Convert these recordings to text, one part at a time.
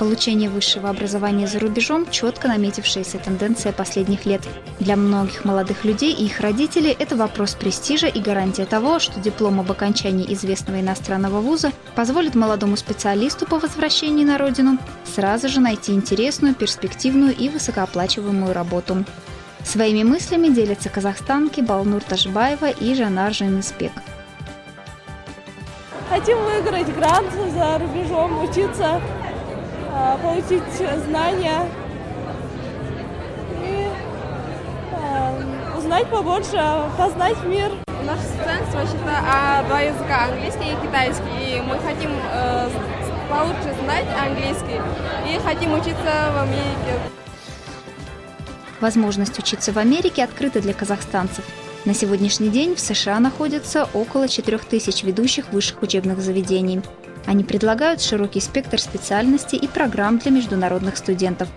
Получение высшего образования за рубежом – четко наметившаяся тенденция последних лет. Для многих молодых людей и их родителей это вопрос престижа и гарантия того, что диплом об окончании известного иностранного вуза позволит молодому специалисту по возвращении на родину сразу же найти интересную, перспективную и высокооплачиваемую работу. Своими мыслями делятся казахстанки Балнур Ташбаева и Жанар Женеспек. Хотим выиграть грант за рубежом, учиться, получить знания и узнать побольше, познать мир. Наше студентство учит два языка, английский и китайский. И мы хотим получше знать английский и хотим учиться в Америке. Возможность учиться в Америке открыта для казахстанцев. На сегодняшний день в США находится около 4000 ведущих высших учебных заведений. Они предлагают широкий спектр специальностей и программ для международных студентов.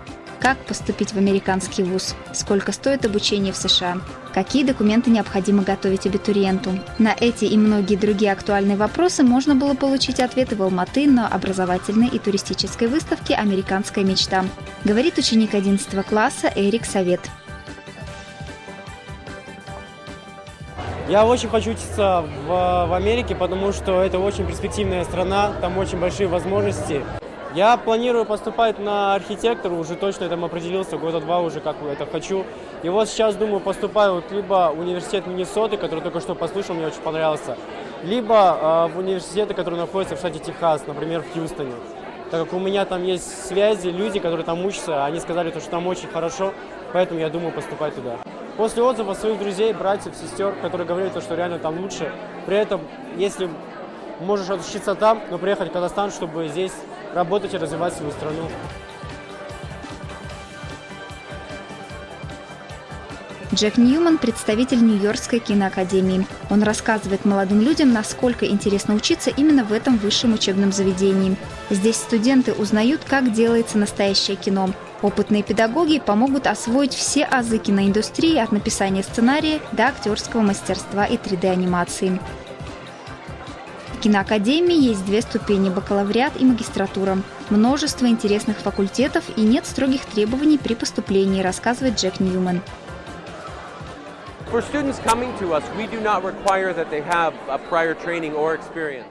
Как поступить в американский вуз? Сколько стоит обучение в США? Какие документы необходимо готовить абитуриенту? На эти и многие другие актуальные вопросы можно было получить ответы в Алматы на образовательной и туристической выставке «Американская мечта», говорит ученик 11 класса Эрик Совет. Я очень хочу учиться в Америке, потому что это очень перспективная страна, там очень большие возможности. Я планирую поступать на архитектора, уже точно этому определился, года 2 уже как это хочу. И вот сейчас, думаю, поступаю либо в университет Миннесоты, который только что послушал, мне очень понравился, либо в университеты, которые находятся в штате Техас, например, в Хьюстоне. Так как у меня там есть связи, люди, которые там учатся, они сказали, что там очень хорошо, поэтому я думаю поступать туда. После отзывов своих друзей, братьев, сестер, которые говорят, что реально там лучше, при этом, если можешь отучиться там, но приехать в Казахстан, чтобы здесь работать и развивать свою страну. Джек Ньюман – представитель Нью-Йоркской киноакадемии. Он рассказывает молодым людям, насколько интересно учиться именно в этом высшем учебном заведении. Здесь студенты узнают, как делается настоящее кино. Опытные педагоги помогут освоить все азы киноиндустрии от написания сценария до актерского мастерства и 3D-анимации. В киноакадемии есть 2 ступени – бакалавриат и магистратура. Множество интересных факультетов и нет строгих требований при поступлении, рассказывает Джек Ньюман.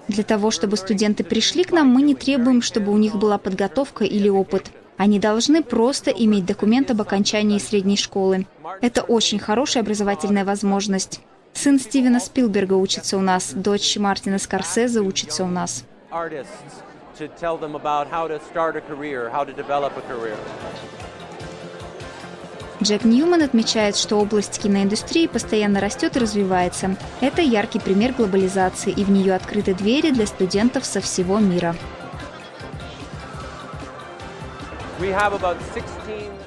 Для того, чтобы студенты пришли к нам, мы не требуем, чтобы у них была подготовка или опыт. Они должны просто иметь документ об окончании средней школы. Это очень хорошая образовательная возможность. Сын Стивена Спилберга учится у нас, дочь Мартина Скорсезе учится у нас. Джек Ньюман отмечает, что область киноиндустрии постоянно растет и развивается. Это яркий пример глобализации, и в нее открыты двери для студентов со всего мира.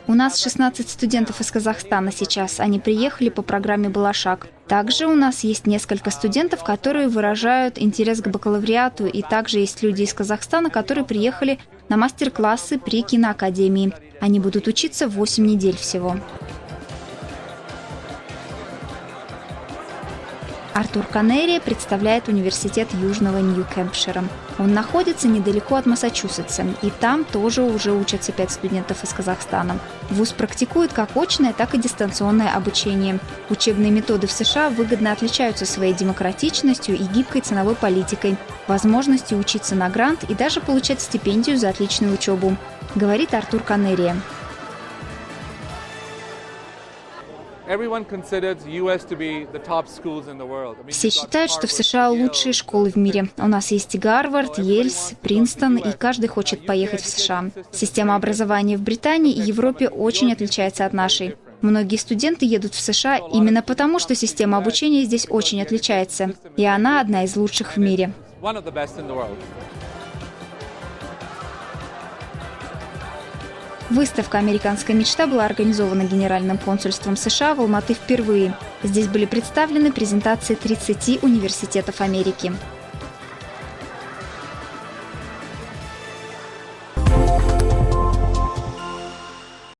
У нас 16 студентов из Казахстана сейчас. Они приехали по программе «Балашак». Также у нас есть несколько студентов, которые выражают интерес к бакалавриату, и также есть люди из Казахстана, которые приехали на мастер-классы при киноакадемии. Они будут учиться 8 недель всего. Артур Канерия представляет университет Южного Нью-Хэмпшира. Он находится недалеко от Массачусетса, и там тоже уже учатся 5 студентов из Казахстана. Вуз практикует как очное, так и дистанционное обучение. Учебные методы в США выгодно отличаются своей демократичностью и гибкой ценовой политикой, возможностью учиться на грант и даже получать стипендию за отличную учебу, говорит Артур Канерия. Все считают, что в США лучшие школы в мире. У нас есть и Гарвард, Йельс, Принстон, и каждый хочет поехать в США. Система образования в Британии и Европе очень отличается от нашей. Многие студенты едут в США именно потому, что система обучения здесь очень отличается, и она одна из лучших в мире. Выставка «Американская мечта» была организована Генеральным консульством США в Алматы впервые. Здесь были представлены презентации 30 университетов Америки.